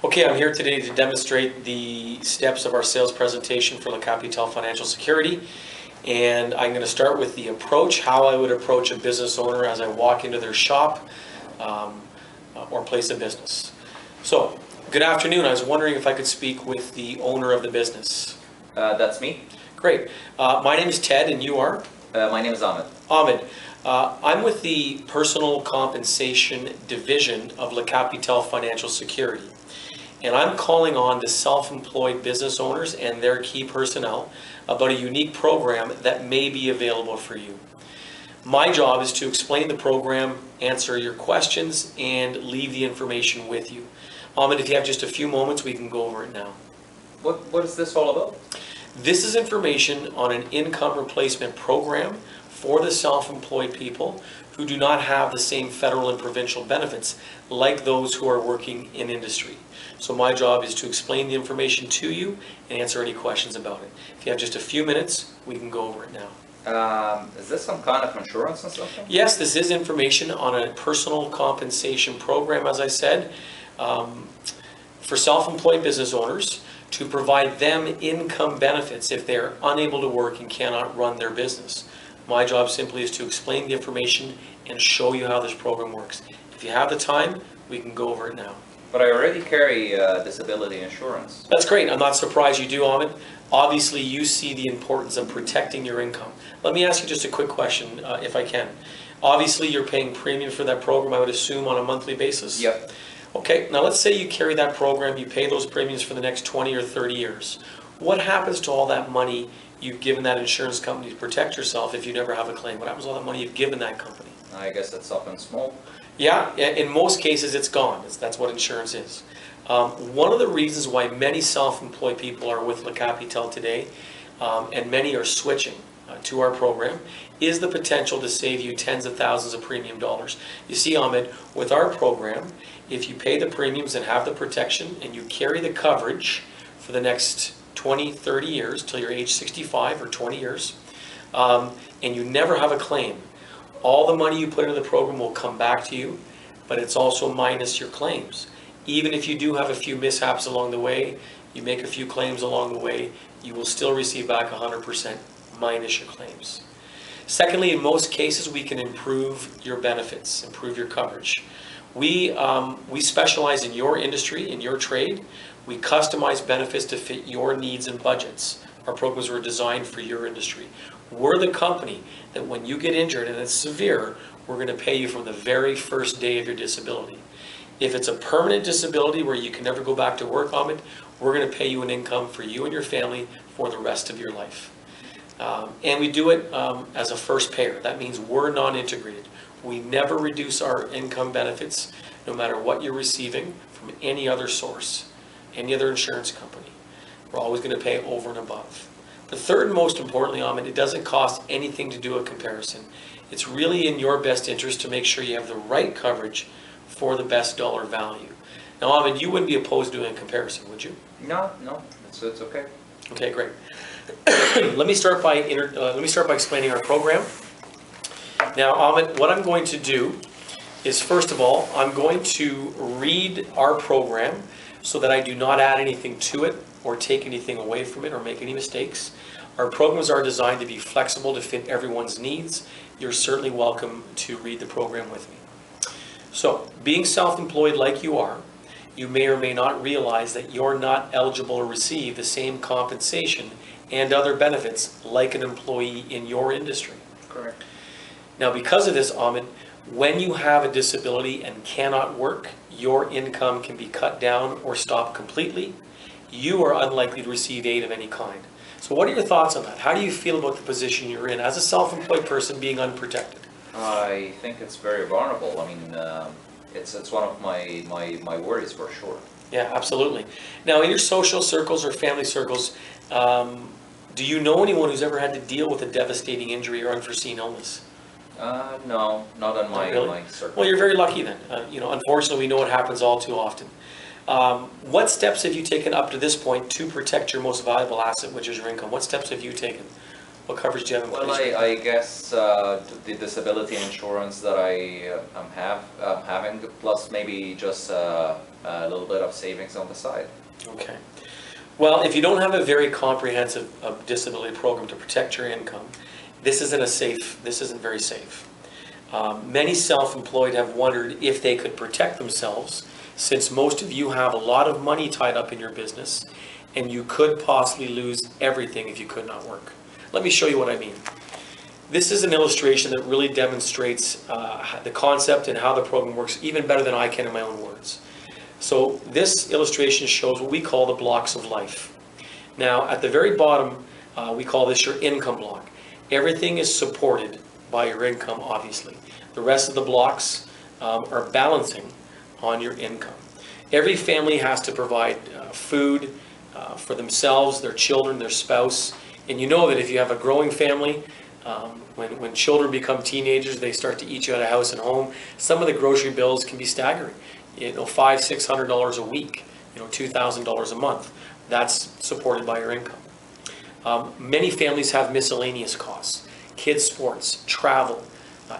Okay, I'm here today to demonstrate the steps of our sales presentation for La Capitale Financial Security. And I'm going to start with the approach, how I would approach a business owner as I walk into their shop or place of business. So, good afternoon. I was wondering if I could speak with the owner of the business. That's me. Great. My name is Ted, and you are? My name is Ahmed. Ahmed. I'm with the Personal Compensation Division of La Capitale Financial Security. And I'm calling on the self-employed business owners and their key personnel about a unique program that may be available for you. My job is to explain the program, answer your questions, and leave the information with you. Ahmed, if you have just a few moments, we can go over it now. What is this all about? This is information on an income replacement program for the self-employed people who do not have the same federal and provincial benefits like those who are working in industry. So my job is to explain the information to you and answer any questions about it. If you have just a few minutes, we can go over it now. Is this some kind of insurance or something? Yes, this is information on a personal compensation program, as I said, for self-employed business owners to provide them income benefits if they're unable to work and cannot run their business. My job simply is to explain the information and show you how this program works. If you have the time, we can go over it now. But I already carry disability insurance. That's great. I'm not surprised you do, Ahmed. Obviously, you see the importance of protecting your income. Let me ask you just a quick question, if I can. Obviously, you're paying premium for that program, I would assume, on a monthly basis? Yep. Okay, now let's say you carry that program, you pay those premiums for the next 20 or 30 years. What happens to all that money you've given that insurance company to protect yourself if you never have a claim? What happens to all that money you've given that company? I guess it's up in smoke. Yeah, in most cases it's gone. That's what insurance is. One of the reasons why many self-employed people are with La Capitale today, and many are switching to our program, is the potential to save you tens of thousands of premium dollars. You see, Ahmed, with our program, if you pay the premiums and have the protection and you carry the coverage for the next 20, 30 years till you're age 65 or 20 years, and you never have a claim, all the money you put into the program will come back to you, but it's also minus your claims. Even if you do have a few mishaps along the way, you make a few claims along the way, you will still receive back 100% minus your claims. Secondly, in most cases, we can improve your benefits, improve your coverage. We specialize in your industry, in your trade. We customize benefits to fit your needs and budgets. Our programs were designed for your industry. We're the company that when you get injured and it's severe, we're going to pay you from the very first day of your disability. If it's a permanent disability where you can never go back to work, Ahmed, we're going to pay you an income for you and your family for the rest of your life. And we do it as a first payer. That means we're non-integrated. We never reduce our income benefits, no matter what you're receiving from any other source, any other insurance company. We're always going to pay over and above. The third and most importantly, Ahmed, it doesn't cost anything to do a comparison. It's really in your best interest to make sure you have the right coverage for the best dollar value. Now, Ahmed, you wouldn't be opposed to doing a comparison, would you? No, it's okay. Okay, great. Let me start by explaining our program. Now, Ahmed, what I'm going to do is, first of all, I'm going to read our program so that I do not add anything to it or take anything away from it or make any mistakes. Our programs are designed to be flexible to fit everyone's needs. You're certainly welcome to read the program with me. So, being self-employed like you are, you may or may not realize that you're not eligible to receive the same compensation and other benefits like an employee in your industry. Correct. Now, because of this, Ahmed, when you have a disability and cannot work, your income can be cut down or stopped completely. You are unlikely to receive aid of any kind. So what are your thoughts on that? How do you feel about the position you're in as a self-employed person being unprotected? I think it's very vulnerable. I mean, it's one of my worries for sure. Yeah, absolutely. Now, in your social circles or family circles, do you know anyone who's ever had to deal with a devastating injury or unforeseen illness? No, not in my, really? my circle. Well, you're very lucky then. Unfortunately, we know it happens all too often. What steps have you taken up to this point to protect your most valuable asset, which is your income? What steps have you taken? What coverage do you have in place? Well, I guess the disability insurance that I'm having, plus maybe just a little bit of savings on the side. Okay. Well, if you don't have a very comprehensive disability program to protect your income, this isn't very safe. Many self-employed have wondered if they could protect themselves, since most of you have a lot of money tied up in your business, and you could possibly lose everything if you could not work. Let me show you what I mean. This is an illustration that really demonstrates the concept and how the program works even better than I can in my own words. So this illustration shows what we call the blocks of life. Now at the very bottom, we call this your income block. Everything is supported by your income, obviously. The rest of the blocks are balancing on your income. Every family has to provide food for themselves, their children, their spouse. And you know that if you have a growing family, when children become teenagers, they start to eat you out of house and home. Some of the grocery bills can be staggering. $500-600 a week, $2,000 a month. That's supported by your income. Many families have miscellaneous costs, kids' sports, travel,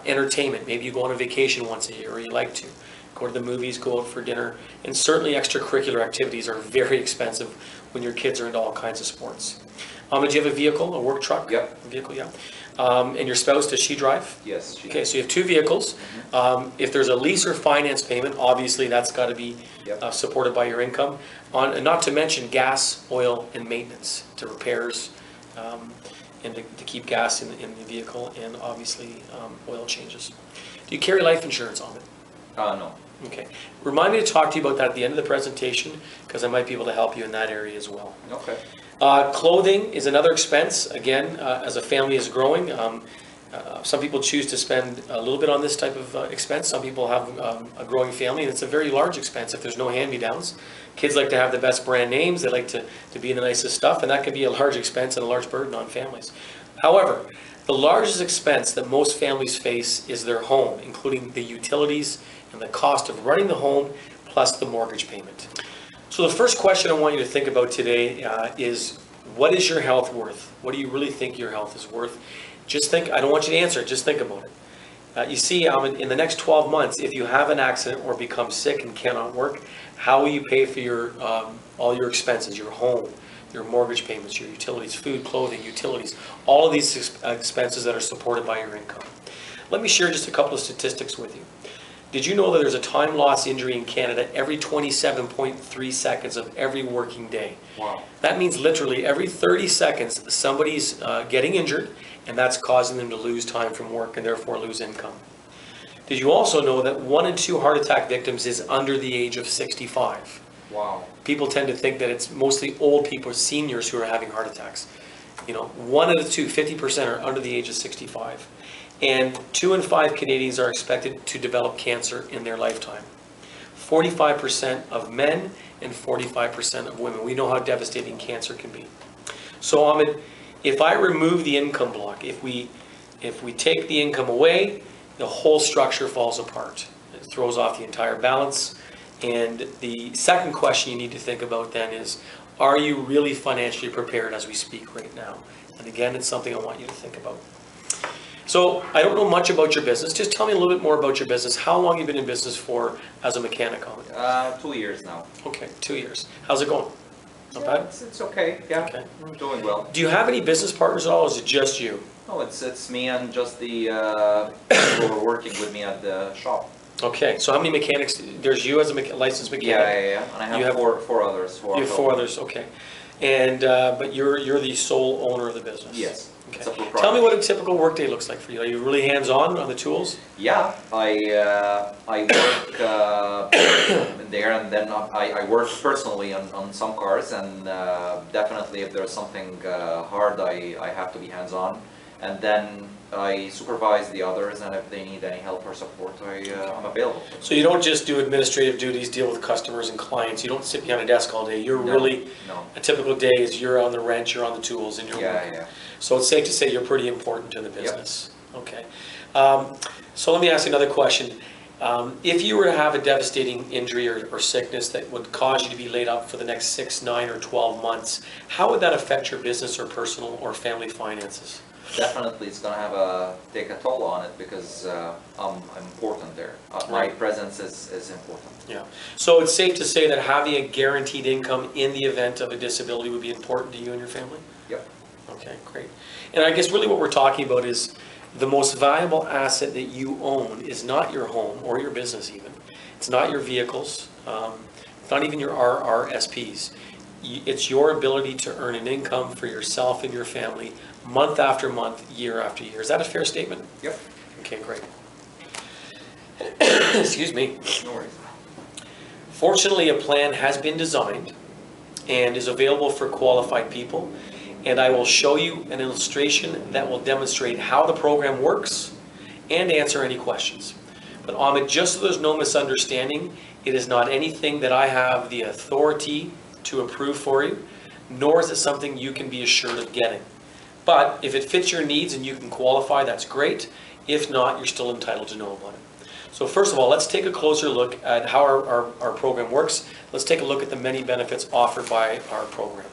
entertainment. Maybe you go on a vacation once a year, or you like to go to the movies, go out for dinner, and certainly extracurricular activities are very expensive when your kids are into all kinds of sports. Ahmed, do you have a vehicle, a work truck? Yep. A vehicle, yeah. And your spouse, does she drive? Yes, she Okay, does. so you have two vehicles. If there's a lease or finance payment, obviously that's got to be supported by your income. And not to mention gas, oil, and maintenance to repairs and to keep gas in the vehicle, and obviously oil changes. Do you carry life insurance, Ahmed? No. Okay. Remind me to talk to you about that at the end of the presentation, because I might be able to help you in that area as well. Okay. Clothing is another expense. Again, as a family is growing, some people choose to spend a little bit on this type of expense. Some people have a growing family, and it's a very large expense if there's no hand-me-downs. Kids like to have the best brand names. They like to be in the nicest stuff, and that can be a large expense and a large burden on families. However, the largest expense that most families face is their home, including the utilities and the cost of running the home, plus the mortgage payment. So the first question I want you to think about today is, what is your health worth? What do you really think your health is worth? Just think, I don't want you to answer it, just think about it. You see, in the next 12 months, if you have an accident or become sick and cannot work, how will you pay for your all your expenses, your home, your mortgage payments, your utilities, food, clothing, utilities, all of these expenses that are supported by your income? Let me share just a couple of statistics with you. Did you know that there's a time loss injury in Canada every 27.3 seconds of every working day? Wow. That means literally every 30 seconds somebody's getting injured, and that's causing them to lose time from work and therefore lose income. Did you also know that 1 in 2 heart attack victims is under the age of 65? Wow. People tend to think that it's mostly old people, seniors, who are having heart attacks. 1 out of 2, 50% are under the age of 65. And 2 in 5 Canadians are expected to develop cancer in their lifetime. 45% of men and 45% of women. We know how devastating cancer can be. So Ahmed, if I remove the income block, if we take the income away, the whole structure falls apart. It throws off the entire balance. And the second question you need to think about then is, are you really financially prepared as we speak right now? And again, it's something I want you to think about. So I don't know much about your business. Just tell me a little bit more about your business. How long have you been in business for as a mechanic, Ahmed? 2 years now. Okay, 2 years. How's it going? Not bad? It's okay. Yeah. Okay. I'm doing well. Do you have any business partners at all, or is it just you? No, it's me and just the people who are working with me at the shop. Okay, so how many mechanics? There's you as a licensed mechanic? Yeah. And I have You have- four others. You have 4 others, okay. And but you're the sole owner of the business? Yes. Okay. It's a proprietor. Tell me what a typical workday looks like for you. Are you really hands-on on the tools? Yeah, I work there, and then I work personally on some cars, and definitely if there's something hard, I have to be hands-on. And then I supervise the others, and if they need any help or support, I'm available. So you don't just do administrative duties, deal with customers and clients. You don't sit behind a desk all day. You're really, a typical day is you're on the wrench, you're on the tools, and you're working. Yeah. So it's safe to say you're pretty important to the business. Yep. Okay. So let me ask you another question. If you were to have a devastating injury or sickness that would cause you to be laid up for the next 6, 9, or 12 months, how would that affect your business or personal or family finances? definitely it's going to take a toll on it because I'm important there. My presence is important. Yeah. So it's safe to say that having a guaranteed income in the event of a disability would be important to you and your family? Yep. Okay, great. And I guess really what we're talking about is the most valuable asset that you own is not your home or your business even. It's not your vehicles. It's not even your RRSPs. It's your ability to earn an income for yourself and your family month after month, year after year. Is that a fair statement? Yep. Okay, great. Excuse me. No worries. Fortunately, a plan has been designed and is available for qualified people, and I will show you an illustration that will demonstrate how the program works and answer any questions. But Ahmed, just so there's no misunderstanding, it is not anything that I have the authority to approve for you, nor is it something you can be assured of getting. But if it fits your needs and you can qualify, that's great. If not, you're still entitled to know about it. So first of all, let's take a closer look at how our program works. Let's take a look at the many benefits offered by our program.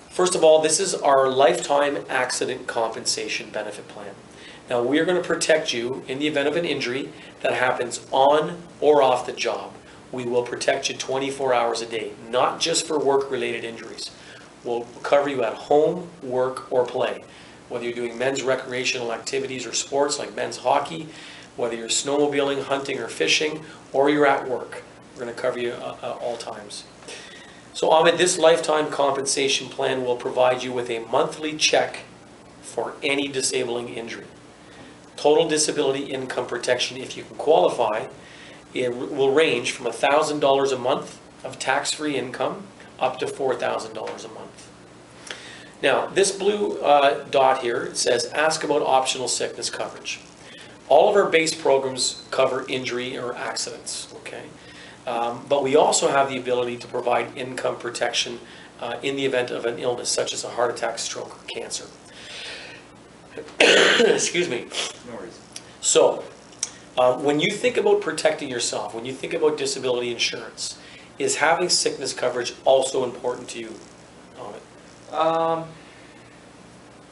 First of all, this is our lifetime accident compensation benefit plan. Now, we are going to protect you in the event of an injury that happens on or off the job. We will protect you 24 hours a day, not just for work-related injuries. We'll cover you at home, work, or play. Whether you're doing men's recreational activities or sports like men's hockey, whether you're snowmobiling, hunting, or fishing, or you're at work. We're going to cover you all times. So Ahmed, this lifetime compensation plan will provide you with a monthly check for any disabling injury. Total disability income protection, if you can qualify, it will range from $1,000 a month of tax-free income up to $4,000 a month. Now, this blue dot here, it says ask about optional sickness coverage. All of our base programs cover injury or accidents, okay? But we also have the ability to provide income protection in the event of an illness, such as a heart attack, stroke, or cancer. Excuse me. No worries. So, when you think about protecting yourself, when you think about disability insurance, is having sickness coverage also important to you, Ahmed?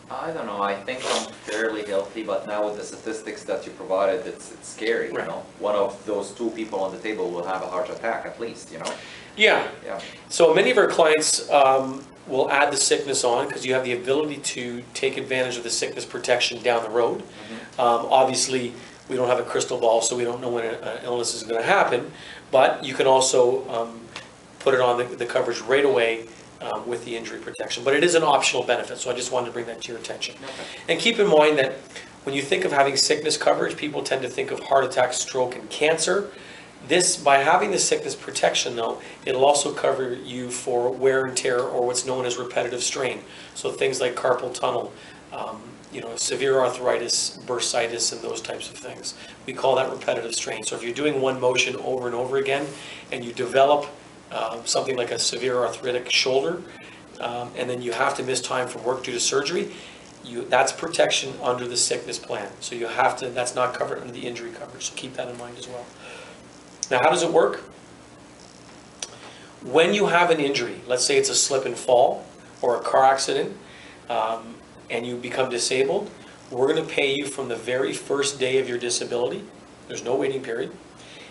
I don't know. I think I'm fairly healthy, but now with the statistics that you provided, it's scary. Right. You know, one of those two people on the table will have a heart attack at least. You know. Yeah. Yeah. So many of our clients will add the sickness on because you have the ability to take advantage of the sickness protection down the road. Mm-hmm. Obviously, we don't have a crystal ball, so we don't know when an illness is going to happen. But you can also put it on the coverage right away with the injury protection. But it is an optional benefit, so I just wanted to bring that to your attention. Okay. And keep in mind that when you think of having sickness coverage, people tend to think of heart attack, stroke, and cancer. By having the sickness protection though, it'll also cover you for wear and tear or what's known as repetitive strain. So things like carpal tunnel, severe arthritis, bursitis, and those types of things. We call that repetitive strain. So if you're doing one motion over and over again and you develop something like a severe arthritic shoulder, and then you have to miss time from work due to surgery, that's protection under the sickness plan. So you have to, that's not covered under the injury coverage. So keep that in mind as well. Now, how does it work? When you have an injury, let's say it's a slip and fall or a car accident, and you become disabled, we're going to pay you from the very first day of your disability. There's no waiting period.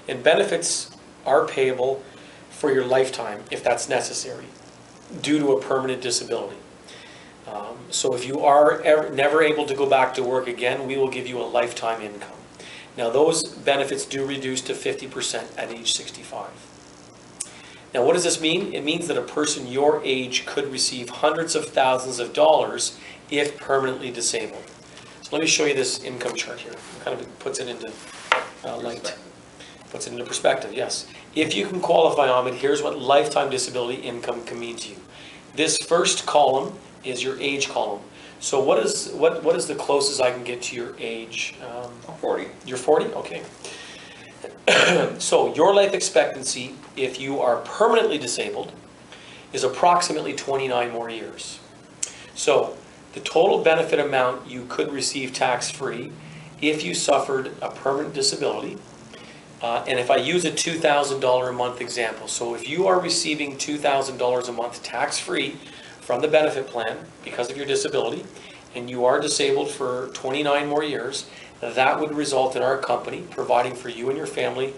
And benefits are payable for your lifetime if that's necessary due to a permanent disability. So if you are never able to go back to work again, we will give you a lifetime income. Now those benefits do reduce to 50% at age 65. Now what does this mean? It means that a person your age could receive hundreds of thousands of dollars if permanently disabled. So let me show you this income chart here. It kind of puts it into light. Puts it into perspective, yes. If you can qualify, Ahmed, here's what lifetime disability income can mean to you. This first column is your age column. So what is the closest I can get to your age? I'm 40. You're 40? Okay. So your life expectancy, if you are permanently disabled, is approximately 29 more years. So the total benefit amount you could receive tax-free if you suffered a permanent disability, and if I use a $2,000 a month example, so if you are receiving $2,000 a month tax-free from the benefit plan because of your disability, and you are disabled for 29 more years, that would result in our company providing for you and your family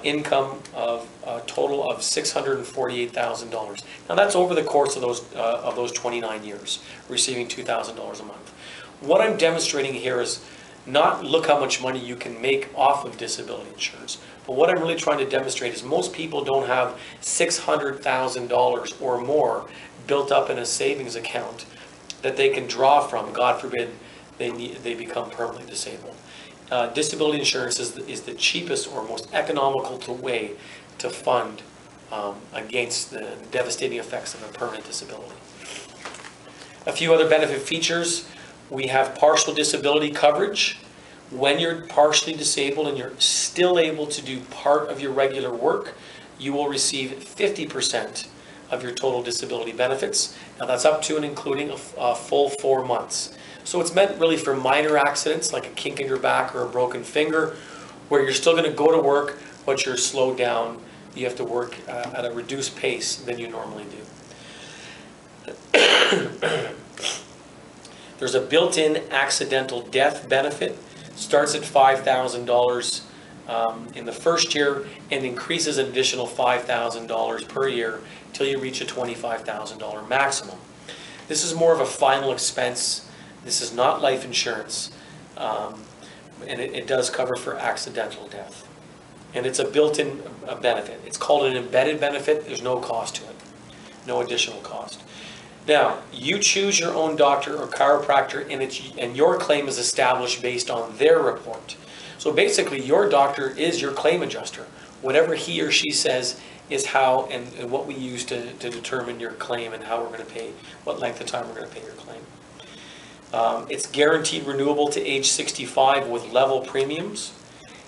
income of a total of $648,000. Now that's over the course of those 29 years, receiving $2,000 a month. What I'm demonstrating here is not look how much money you can make off of disability insurance, but what I'm really trying to demonstrate is most people don't have $600,000 or more built up in a savings account that they can draw from, God forbid they become permanently disabled. Disability insurance is the cheapest or most economical way to fund against the devastating effects of a permanent disability. A few other benefit features. We have partial disability coverage. When you're partially disabled and you're still able to do part of your regular work, you will receive 50% of your total disability benefits. Now that's up to and including a full 4 months. So it's meant really for minor accidents like a kink in your back or a broken finger, where you're still going to go to work, but you're slowed down. You have to work at a reduced pace than you normally do. There's a built-in accidental death benefit. Starts at $5,000 in the first year and increases an additional $5,000 per year till you reach a $25,000 maximum. This is more of a final expense. This is not life insurance, and it does cover for accidental death. And it's a built-in benefit. It's called an embedded benefit. There's no cost to it, no additional cost. Now, you choose your own doctor or chiropractor, and your claim is established based on their report. So basically, your doctor is your claim adjuster. Whatever he or she says is how and what we use to determine your claim and how we're going to pay, what length of time we're going to pay your claim. It's guaranteed renewable to age 65 with level premiums.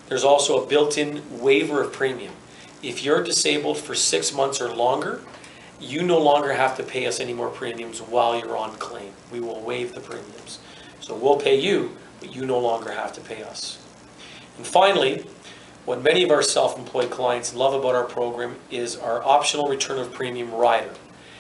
There's also a built-in waiver of premium. If you're disabled for 6 months or longer, you no longer have to pay us any more premiums while you're on claim. We will waive the premiums. So we'll pay you, but you no longer have to pay us. And finally, what many of our self-employed clients love about our program is our optional return of premium rider.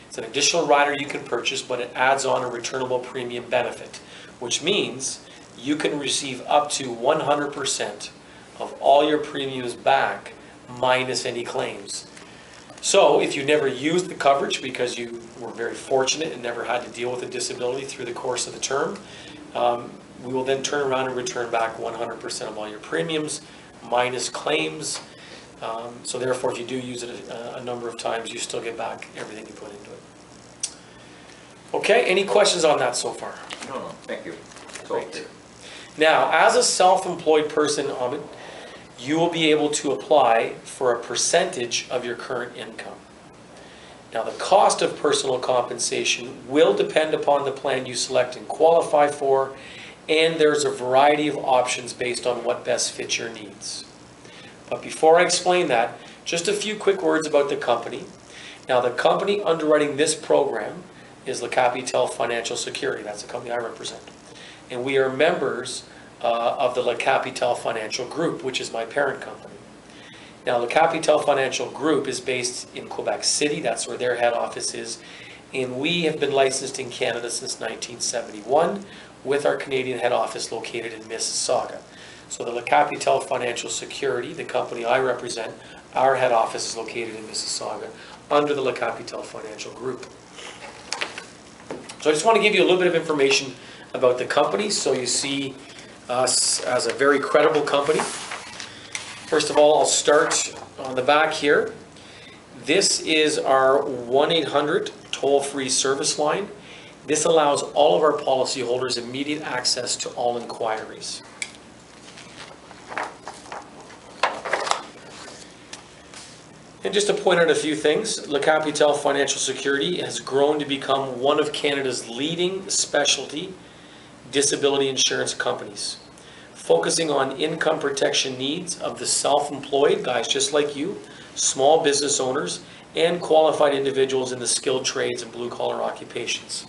It's an additional rider you can purchase, but it adds on a returnable premium benefit, which means you can receive up to 100% of all your premiums back minus any claims. So if you never used the coverage because you were very fortunate and never had to deal with a disability through the course of the term, we will then turn around and return back 100% of all your premiums minus claims. So therefore, if you do use it a number of times, you still get back everything you put into it. Okay, any questions on that so far? No, thank you. Great. Now, as a self-employed person, Ahmed, you will be able to apply for a percentage of your current income. Now, the cost of personal compensation will depend upon the plan you select and qualify for, and there's a variety of options based on what best fits your needs. But before I explain that, just a few quick words about the company. Now, the company underwriting this program is Capitale Financial Security. That's the company I represent. And we are members of the Capitale Financial Group, which is my parent company. Now, Capitale Financial Group is based in Quebec City. That's where their head office is. And we have been licensed in Canada since 1971, with our Canadian head office located in Mississauga. So the Capitale Financial Security, the company I represent, our head office is located in Mississauga under the Capitale Financial Group. So I just want to give you a little bit of information about the company so you see us as a very credible company. First of all, I'll start on the back here. This is our 1-800 toll-free service line. This allows all of our policyholders immediate access to all inquiries. And just to point out a few things, Capitale Financial Security has grown to become one of Canada's leading specialty disability insurance companies, focusing on income protection needs of the self-employed, guys just like you, small business owners, and qualified individuals in the skilled trades and blue-collar occupations.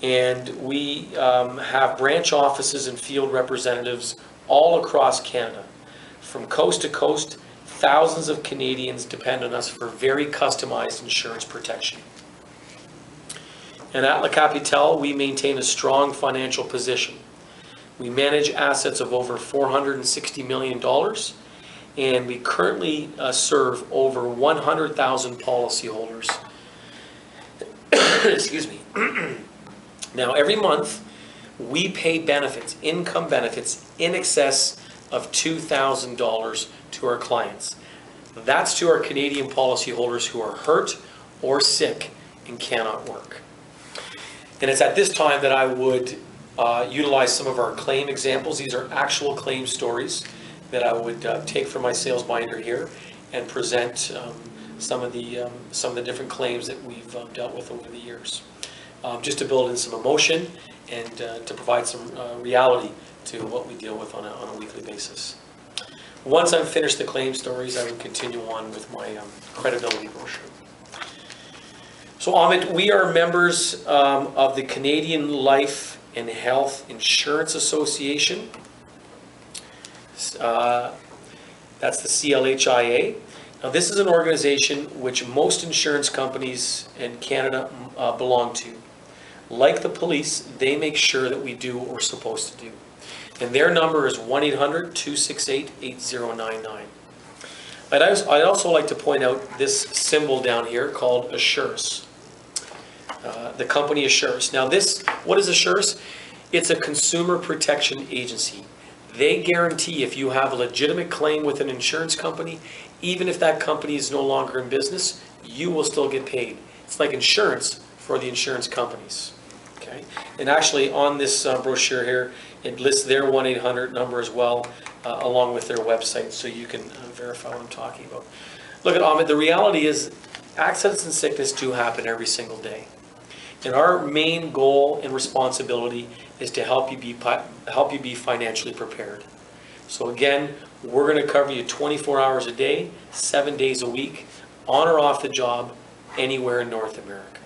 And we have branch offices and field representatives all across Canada. From coast to coast, thousands of Canadians depend on us for very customized insurance protection. And at La Capitale, we maintain a strong financial position. We manage assets of over $460 million, and we currently serve over 100,000 policyholders. Excuse me. Now, every month, we pay benefits, income benefits, in excess of $2,000 to our clients. That's to our Canadian policyholders who are hurt or sick and cannot work. And it's at this time that I would utilize some of our claim examples. These are actual claim stories that I would take from my sales binder here and present some of the different claims that we've dealt with over the years, just to build in some emotion and to provide some reality to what we deal with on a weekly basis. Once I've finished the claim stories, I will continue on with my credibility brochure. So Ahmed, we are members of the Canadian Life and Health Insurance Association. That's the CLHIA. Now this is an organization which most insurance companies in Canada belong to. Like the police, they make sure that we do what we're supposed to do. And their number is 1-800-268-8099. I'd also like to point out this symbol down here called Assurus. The company Assurus. Now what is Assurus? It's a consumer protection agency. They guarantee if you have a legitimate claim with an insurance company, even if that company is no longer in business, you will still get paid. It's like insurance for the insurance companies. Okay? And actually on this brochure here, it lists their 1-800 number as well, along with their website, so you can verify what I'm talking about. Look at Ahmed, the reality is accidents and sickness do happen every single day. And our main goal and responsibility is to help you be financially prepared. So again, we're going to cover you 24 hours a day, 7 days a week, on or off the job, anywhere in North America.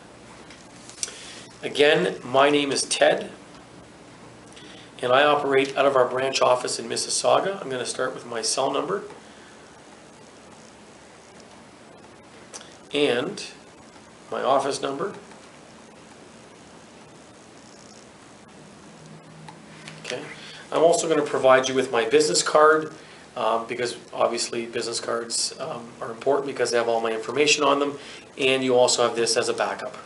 Again, my name is Ted, and I operate out of our branch office in Mississauga. I'm going to start with my cell number and my office number. Okay. I'm also going to provide you with my business card because obviously business cards are important because they have all my information on them, and you also have this as a backup.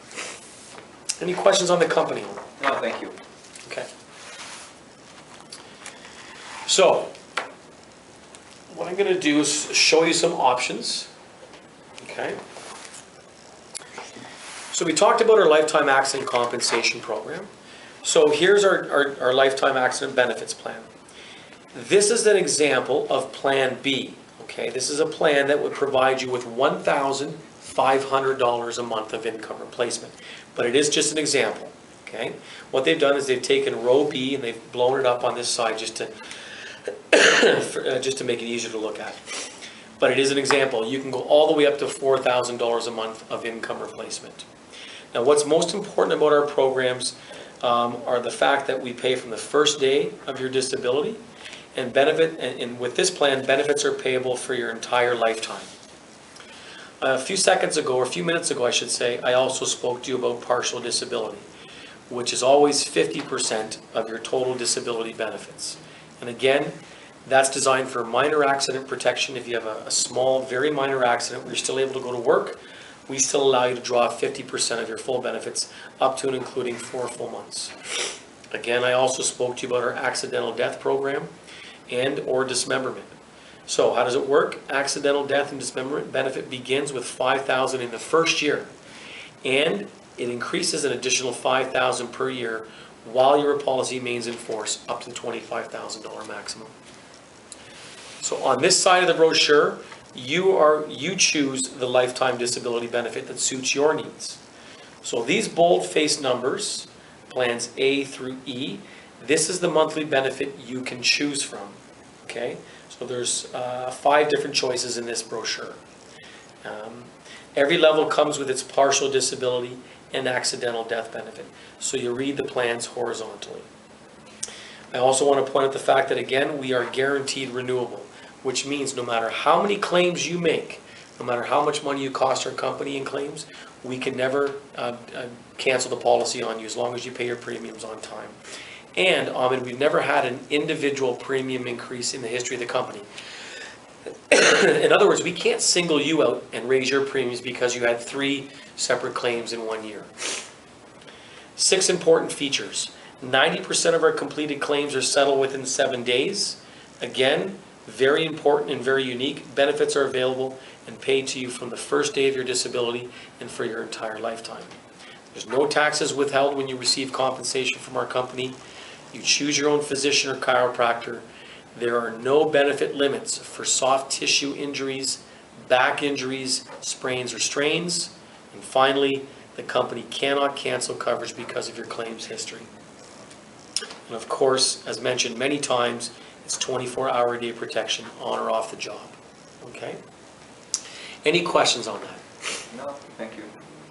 Any questions on the company? No, thank you. Okay. So, what I'm going to do is show you some options. Okay. So we talked about our lifetime accident compensation program. So here's our lifetime accident benefits plan. This is an example of Plan B. Okay, this is a plan that would provide you with $1,500 a month of income replacement. But it is just an example. Okay, what they've done is they've taken row B and they've blown it up on this side just to make it easier to look at. But it is an example. You can go all the way up to $4,000 a month of income replacement. Now, what's most important about our programs are the fact that we pay from the first day of your disability, and with this plan, benefits are payable for your entire lifetime. A few minutes ago, I should say, I also spoke to you about partial disability, which is always 50% of your total disability benefits. And again, that's designed for minor accident protection. If you have a small, very minor accident where you're still able to go to work, we still allow you to draw 50% of your full benefits up to and including 4 full months. Again, I also spoke to you about our accidental death program and or dismemberment. So how does it work? Accidental death and dismemberment benefit begins with $5,000 in the first year, and it increases an additional $5,000 per year while your policy remains in force up to the $25,000 maximum. So on this side of the brochure, you choose the lifetime disability benefit that suits your needs. So these bold-faced numbers, plans A through E, this is the monthly benefit you can choose from. Okay, so there's 5 different choices in this brochure. Every level comes with its partial disability and accidental death benefit. So you read the plans horizontally. I also want to point out the fact that, again, we are guaranteed renewable, which means no matter how many claims you make no matter how much money you cost our company in claims, we can never cancel the policy on you as long as you pay your premiums on time. And Ahmed, we've never had an individual premium increase in the history of the company. In other words, we can't single you out and raise your premiums because you had 3 separate claims in 1 year. 6 important features. 90% of our completed claims are settled within 7 days. Again, very important and very unique. Benefits are available and paid to you from the first day of your disability and for your entire lifetime. There's no taxes withheld when you receive compensation from our company. You choose your own physician or chiropractor. There are no benefit limits for soft tissue injuries, back injuries, sprains or strains. And finally, the company cannot cancel coverage because of your claims history. And of course, as mentioned many times, it's 24-hour-a-day protection on or off the job. Okay? Any questions on that? No, thank you.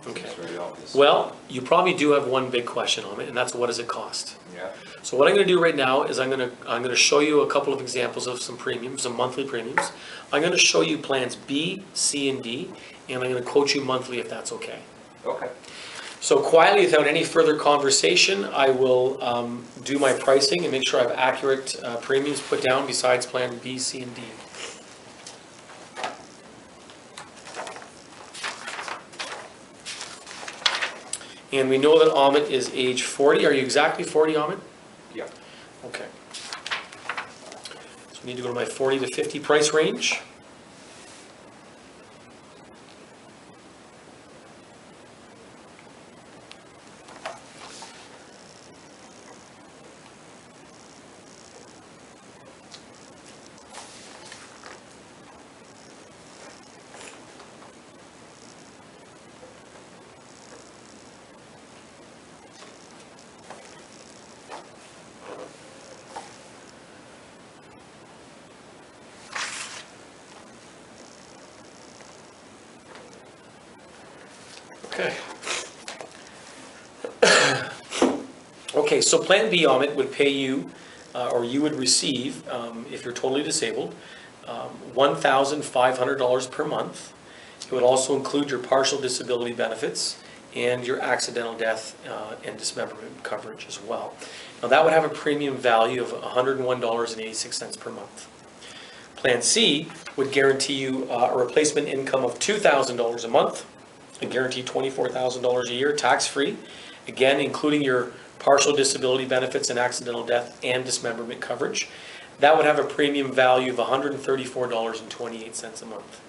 Okay. It's very obvious. Well, you probably do have one big question on it, and that's what does it cost? Yeah. So what I'm going to do right now is I'm going to show you a couple of examples of some premiums, some monthly premiums. I'm going to show you plans B, C, and D, and I'm going to quote you monthly if that's okay. Okay. So quietly, without any further conversation, I will do my pricing and make sure I have accurate premiums put down besides plan B, C, and D. And we know that Ahmed is age 40. Are you exactly 40, Ahmed? Yeah. Okay. So we need to go to my 40 to 50 price range. Okay. Okay, so Plan B, Ahmed, would pay you, or you would receive, if you're totally disabled, $1,500 per month. It would also include your partial disability benefits and your accidental death and dismemberment coverage as well. Now that would have a premium value of $101.86 per month. Plan C would guarantee you a replacement income of $2,000 a month, and guaranteed $24,000 a year, tax-free, again, including your partial disability benefits and accidental death and dismemberment coverage. That would have a premium value of $134.28 a month.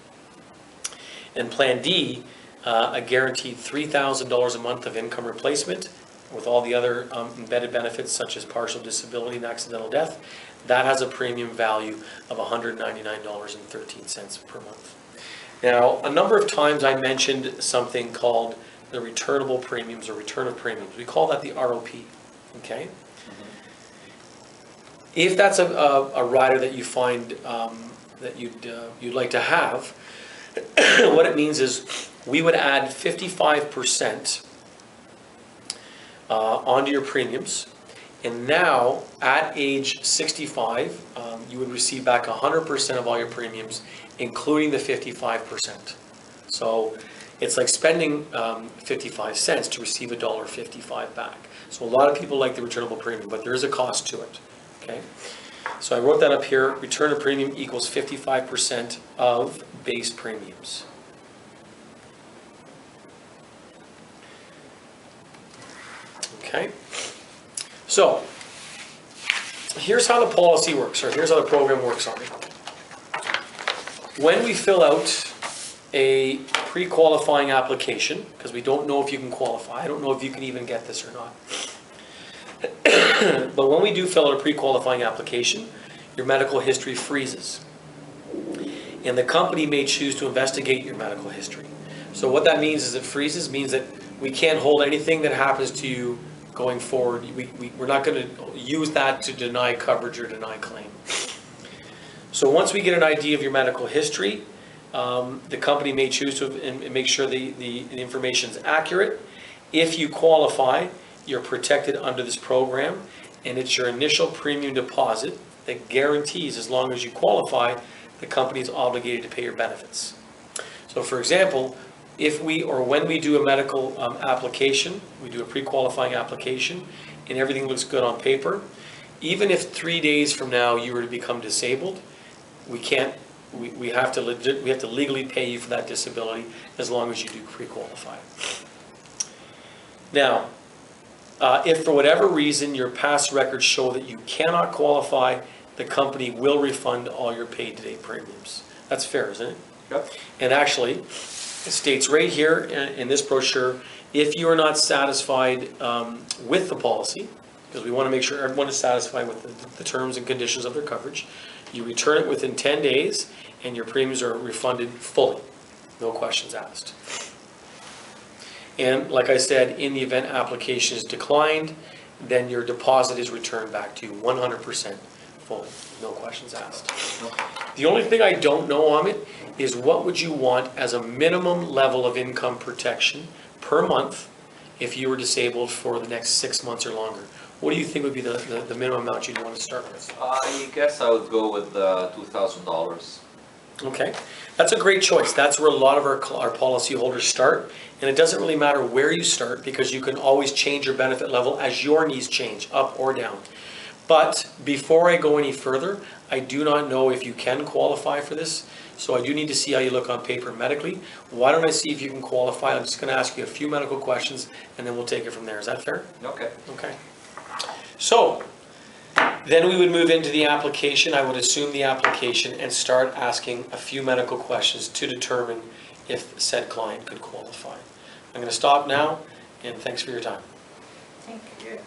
And Plan D, a guaranteed $3,000 a month of income replacement with all the other embedded benefits such as partial disability and accidental death. That has a premium value of $199.13 per month. Now, a number of times I mentioned something called the returnable premiums or return of premiums. We call that the ROP, okay? If that's a rider that you find that you'd like to have, what it means is we would add 55% onto your premiums, and now at age 65, you would receive back 100% of all your premiums, including the 55%. So it's like spending 55 cents to receive $1.55 back. So a lot of people like the returnable premium, but there is a cost to it, okay? So I wrote that up here. Return of premium equals 55% of base premiums. Okay? So here's how the policy works, or here's how the program works on it. When we fill out a pre-qualifying application, because we don't know if you can qualify, I don't know if you can even get this or not. But when we do fill out a pre-qualifying application, your medical history freezes. And the company may choose to investigate your medical history. So what that means is it freezes, means that we can't hold anything that happens to you going forward. We're not going to use that to deny coverage or deny claim. So once we get an idea of your medical history, the company may choose to make sure the information is accurate. If you qualify, you're protected under this program, and it's your initial premium deposit that guarantees, as long as you qualify, the company is obligated to pay your benefits. So So for example, if we, or when we do a medical application, we do a pre-qualifying application, and everything looks good on paper, even if 3 days from now you were to become disabled, we have to legally pay you for that disability as long as you do pre-qualify. Now, if for whatever reason your past records show that you cannot qualify, the company will refund all your paid to-date premiums. That's fair, isn't it? Yep. And actually, it states right here in this brochure, if you are not satisfied with the policy, because we want to make sure everyone is satisfied with the terms and conditions of their coverage, you return it within 10 days and your premiums are refunded fully, no questions asked. And like I said, in the event application is declined, then your deposit is returned back to you 100% fully, no questions asked. The only thing I don't know, Ahmed, is what would you want as a minimum level of income protection per month if you were disabled for the next 6 months or longer? What do you think would be the minimum amount you'd want to start with? I guess I would go with $2,000. Okay, that's a great choice. That's where a lot of our policyholders start. And it doesn't really matter where you start because you can always change your benefit level as your needs change, up or down. But before I go any further, I do not know if you can qualify for this. So I do need to see how you look on paper medically. Why don't I see if you can qualify? I'm just going to ask you a few medical questions and then we'll take it from there. Is that fair? Okay. Okay. So then we would move into the application. I would assume the application and start asking a few medical questions to determine if said client could qualify. I'm going to stop now and thanks for your time. Thank you.